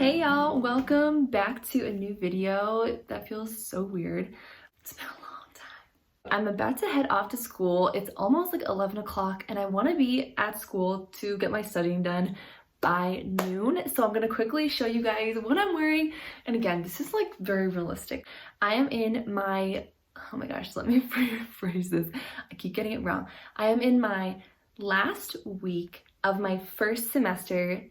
Hey y'all, welcome back to a new video. That feels so weird. It's been a long time. I'm about to head off to school. It's almost like 11 o'clock and I want to be at school to get my studying done by noon. So I'm gonna quickly show you guys what I'm wearing. And again, this is like very realistic. I am in my, oh my gosh, let me phrase this. I keep getting it wrong. I am in my last week of my first semester.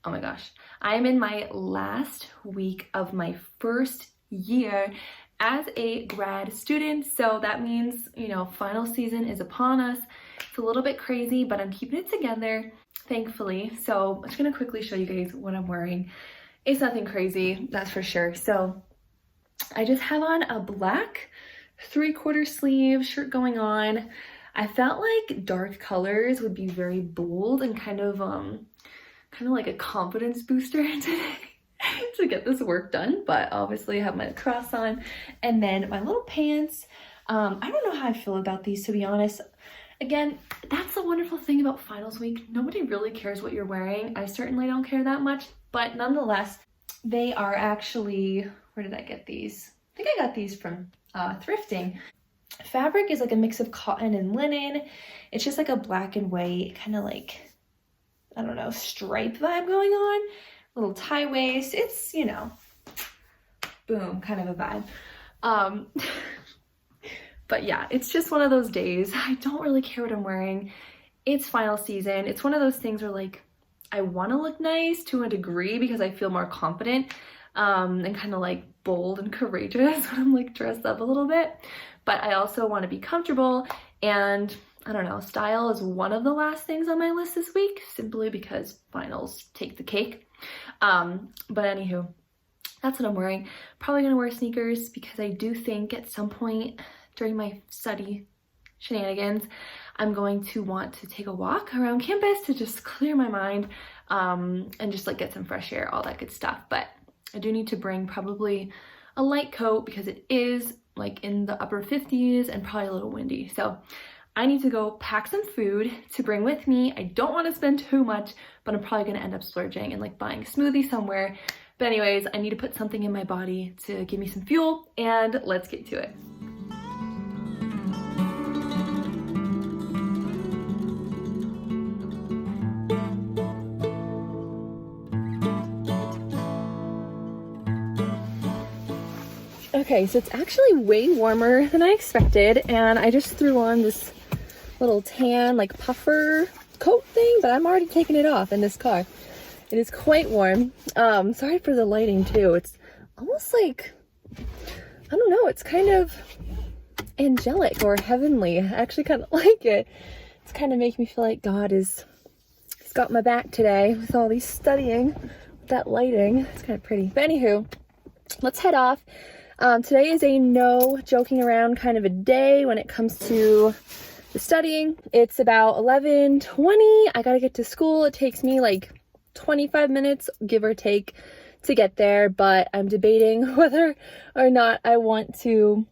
Oh my gosh, I am in my last week of my first year as a grad student. So that means, you know, final season is upon us. It's a little bit crazy, but I'm keeping it together, thankfully. So I'm just gonna quickly show you guys what I'm wearing. It's nothing crazy, that's for sure. So I just have on a black 3/4 sleeve shirt going on. I felt like dark colors would be very bold and kind of like a confidence booster today to get this work done. But obviously I have my cross on and then my little pants. I don't know how I feel about these, to be honest. Again, that's the wonderful thing about finals week. Nobody really cares what you're wearing. I certainly don't care that much, but nonetheless, they are actually, where did I get these? I think I got these from thrifting. Fabric is like a mix of cotton and linen. It's just like a black and white kind of like, I don't know, stripe vibe going on. Little tie waist. It's, you know, boom, kind of a vibe. But yeah, it's just one of those days. I don't really care what I'm wearing. It's final season. It's one of those things where like, I want to look nice to a degree because I feel more confident and kind of like bold and courageous when I'm like dressed up a little bit. But I also want to be comfortable, and I don't know, style is one of the last things on my list this week, simply because finals take the cake. But anywho, that's what I'm wearing. Probably gonna wear sneakers because I do think at some point during my study shenanigans, I'm going to want to take a walk around campus to just clear my mind and just like get some fresh air, all that good stuff. But I do need to bring probably a light coat because it is like in the upper 50s and probably a little windy. So I need to go pack some food to bring with me. I don't want to spend too much, but I'm probably going to end up splurging and like buying a smoothie somewhere. But anyways, I need to put something in my body to give me some fuel, and let's get to it. Okay, so it's actually way warmer than I expected, and I just threw on this little tan like puffer coat thing, but I'm already taking it off in this car. It is quite warm. Sorry for the lighting too. It's almost like, I don't know, it's kind of angelic or heavenly. I actually kind of like it. It's kind of making me feel like God he's got my back today with all these studying, with that lighting. It's kind of pretty. But anywho, let's head off. Today is a no joking around kind of a day when it comes to the studying. It's about 11:20. I gotta get to school. It takes me like 25 minutes, give or take, to get there, but I'm debating whether or not I want to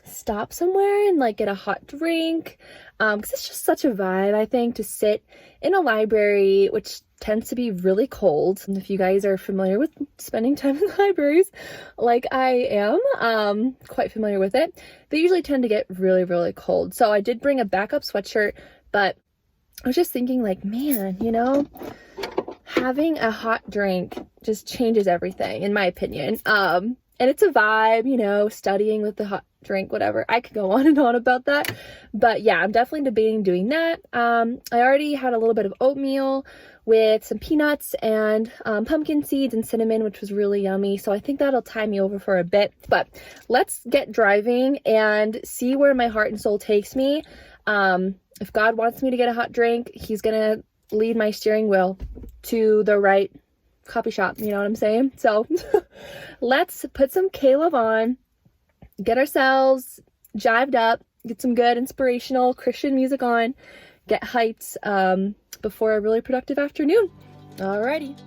stop somewhere and like get a hot drink, because it's just such a vibe, I think, to sit in a library, which tends to be really cold. And if you guys are familiar with spending time in libraries like I am, quite familiar with it, they usually tend to get really, really cold. So I did bring a backup sweatshirt, but I was just thinking like, man, you know, having a hot drink just changes everything, in my opinion. And it's a vibe, you know, studying with the hot drink, whatever. I could go on and on about that. But yeah, I'm definitely debating doing that. I already had a little bit of oatmeal with some peanuts and pumpkin seeds and cinnamon, which was really yummy. So I think that'll tie me over for a bit. But let's get driving and see where my heart and soul takes me. If God wants me to get a hot drink, he's gonna lead my steering wheel to the right coffee shop, you know what I'm saying? So let's put some Caleb on, get ourselves jived up, get some good inspirational Christian music on, get hyped before a really productive afternoon. Alrighty.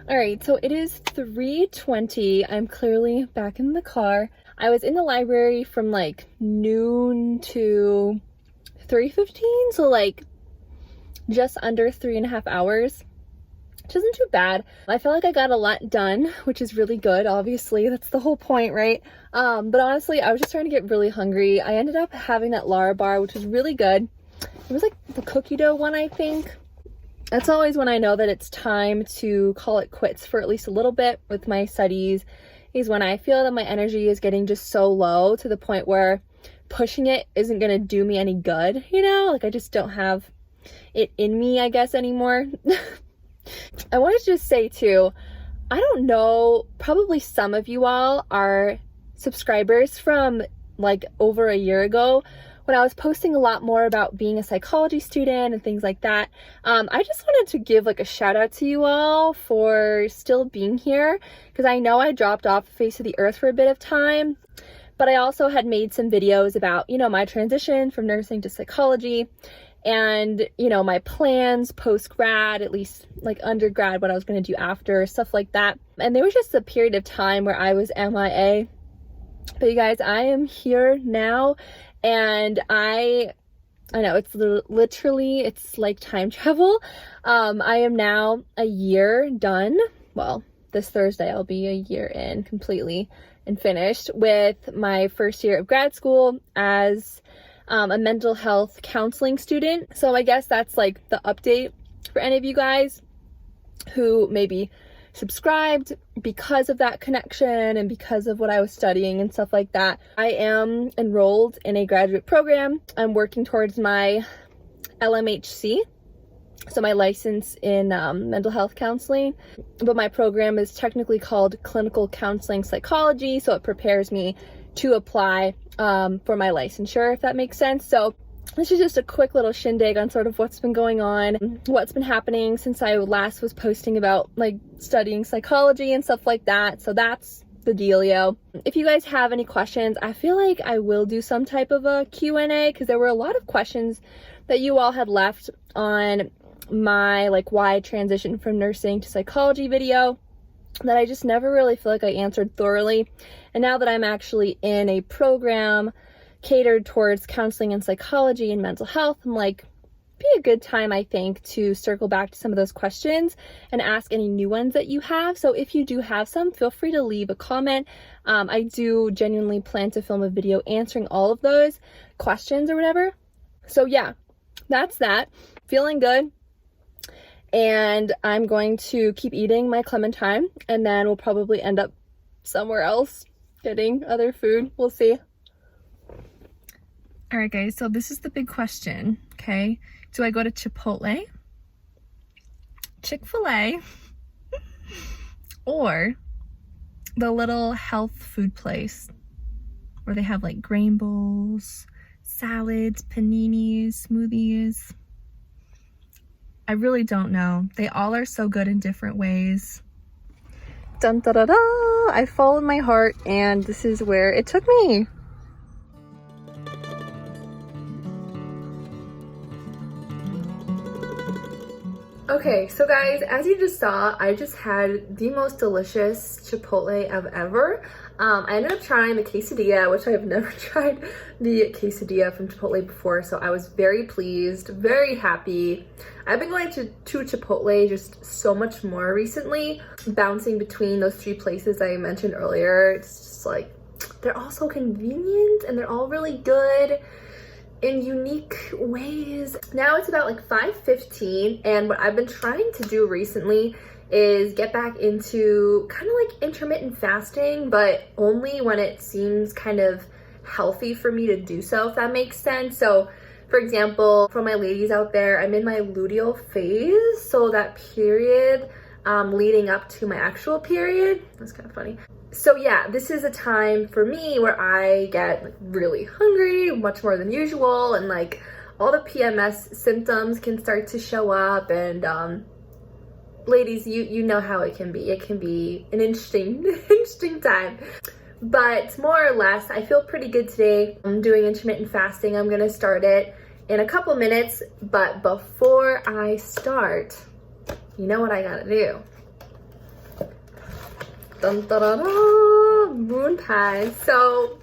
All right, so it is 3:20. I'm clearly back in the car. I was in the library from like noon to 3:15, so like just under 3.5 hours, which isn't too bad. I feel like I got a lot done, which is really good. Obviously, that's the whole point, right? But honestly, I was just starting to get really hungry. I ended up having that Lara bar, which was really good. It was like the cookie dough one, I think. That's always when I know that it's time to call it quits for at least a little bit with my studies, is when I feel that my energy is getting just so low to the point where pushing it isn't going to do me any good, you know? Like I just don't have it in me, I guess, anymore. I wanted to just say too, I don't know, probably some of you all are subscribers from like over a year ago, when I was posting a lot more about being a psychology student and things like that. I just wanted to give like a shout out to you all for still being here, because I know I dropped off the face of the earth for a bit of time, but I also had made some videos about, you know, my transition from nursing to psychology and, you know, my plans post-grad, at least like undergrad, what I was going to do after, stuff like that. And there was just a period of time where I was MIA. But you guys, I am here now. And I know it's literally, it's like time travel. I am now a year done. Well, this Thursday I'll be a year in completely and finished with my first year of grad school as a mental health counseling student. So I guess that's like the update for any of you guys who maybe subscribed because of that connection and because of what I was studying and stuff like that. I am enrolled in a graduate program. I'm working towards my LMHC, so my license in mental health counseling, but my program is technically called clinical counseling psychology, so it prepares me to apply for my licensure, if that makes sense. So this is just a quick little shindig on sort of what's been going on, what's been happening since I last was posting about like studying psychology and stuff like that. So that's the dealio. If you guys have any questions, I feel like I will do some type of a Q&A, because there were a lot of questions that you all had left on my like why I transitioned from nursing to psychology video that I just never really feel like I answered thoroughly. And now that I'm actually in a program catered towards counseling and psychology and mental health, I'm like, be a good time, I think, to circle back to some of those questions and ask any new ones that you have. So if you do have some, feel free to leave a comment. I do genuinely plan to film a video answering all of those questions or whatever. So yeah, that's that. Feeling good. And I'm going to keep eating my clementine, and then we'll probably end up somewhere else getting other food. We'll see. All right, guys, so this is the big question, okay? Do I go to Chipotle, Chick-fil-A, or the little health food place where they have like grain bowls, salads, paninis, smoothies? I really don't know. They all are so good in different ways. Dun da da da! I followed my heart, and this is where it took me. Okay, so guys, as you just saw, I just had the most delicious Chipotle I've ever. I ended up trying the quesadilla, which I've never tried the quesadilla from Chipotle before, so I was very pleased, very happy. I've been going to Chipotle just so much more recently, bouncing between those three places I mentioned earlier. It's just like, they're all so convenient and they're all really good in unique ways. Now it's about like 5:15, and what I've been trying to do recently is get back into kind of like intermittent fasting, but only when it seems kind of healthy for me to do so, if that makes sense. So for example, for my ladies out there, I'm in my luteal phase, so that period leading up to my actual period. That's kind of funny. So yeah, this is a time for me where I get like really hungry, much more than usual, and like all the PMS symptoms can start to show up. And ladies, you know how it can be. It can be an interesting time. But more or less, I feel pretty good today. I'm doing intermittent fasting. I'm gonna start it in a couple minutes, but before I start, you know what I gotta do? Dun, da, da, da, moon pies. So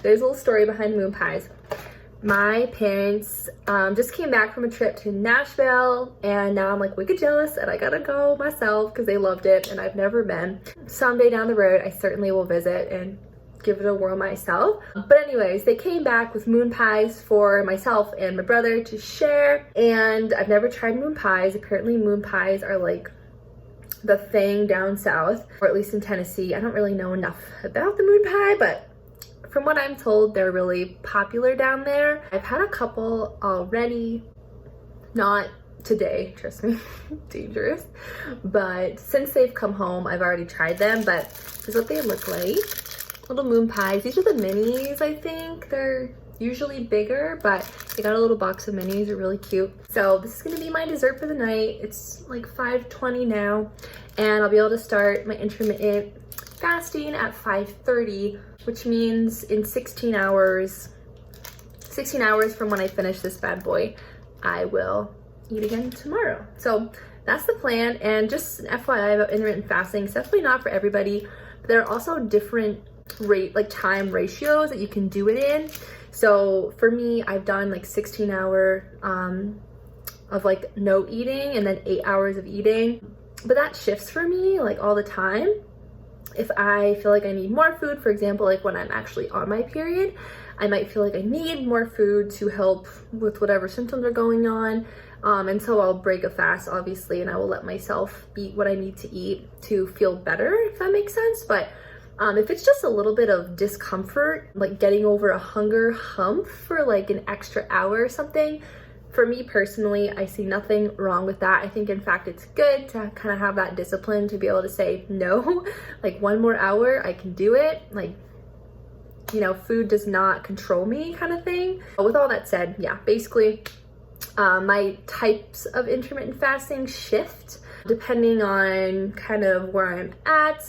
there's a little story behind moon pies. My parents just came back from a trip to Nashville, and now I'm like wicked jealous and I gotta go myself because they loved it and I've never been. Someday down the road I certainly will visit and give it a whirl myself. But anyways, they came back with moon pies for myself and my brother to share, and I've never tried moon pies. Apparently moon pies are like the thing down south, or at least in Tennessee. I don't really know enough about the moon pie, but from what I'm told, they're really popular down there. I've had a couple already, not today, trust me, dangerous. But since they've come home, I've already tried them, but this is what they look like. Little moon pies. These are the minis, I think. They're usually bigger, but they got a little box of minis. They're really cute. So this is gonna be my dessert for the night. It's like 5:20 now, and I'll be able to start my intermittent fasting at 5:30, which means in 16 hours from when I finish this bad boy, I will eat again tomorrow. So that's the plan. And just an FYI about intermittent fasting, it's definitely not for everybody, but there are also different time ratios that you can do it in. So for me, I've done like 16 hour of like no eating and then 8 hours of eating, but that shifts for me like all the time. If I feel like I need more food, for example, like when I'm actually on my period, I might feel like I need more food to help with whatever symptoms are going on. And so I'll break a fast, obviously, and I will let myself eat what I need to eat to feel better, if that makes sense. But if it's just a little bit of discomfort, like getting over a hunger hump for like an extra hour or something, for me personally, I see nothing wrong with that. I think in fact it's good to kind of have that discipline to be able to say no, like one more hour, I can do it. Like, you know, food does not control me kind of thing. But with all that said, yeah, basically my types of intermittent fasting shift depending on kind of where I'm at,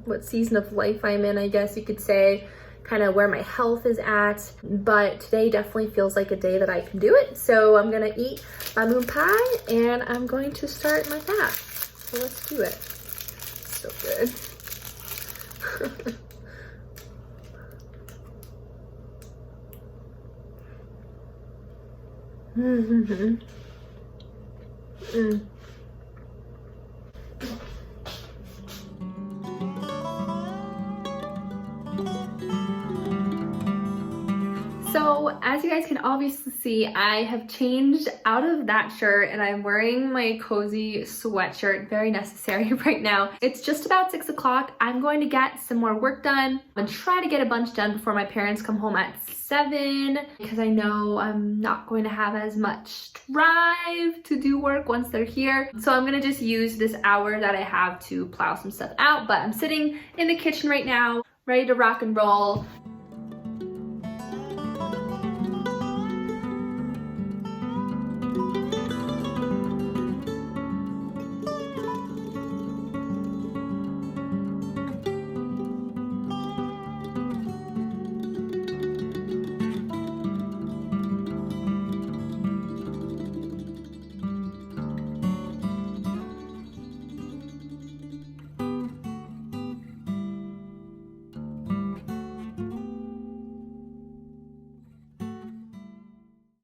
what season of life I'm in, I guess you could say, kind of where my health is at. But today definitely feels like a day that I can do it. So I'm gonna eat my moon pie and I'm going to start my fast. So let's do it. So good. So as you guys can obviously see, I have changed out of that shirt and I'm wearing my cozy sweatshirt, very necessary right now. It's just about 6 o'clock. I'm going to get some more work done and try to get a bunch done before my parents come home at 7, because I know I'm not going to have as much drive to do work once they're here. So I'm gonna just use this hour that I have to plow some stuff out, but I'm sitting in the kitchen right now, ready to rock and roll.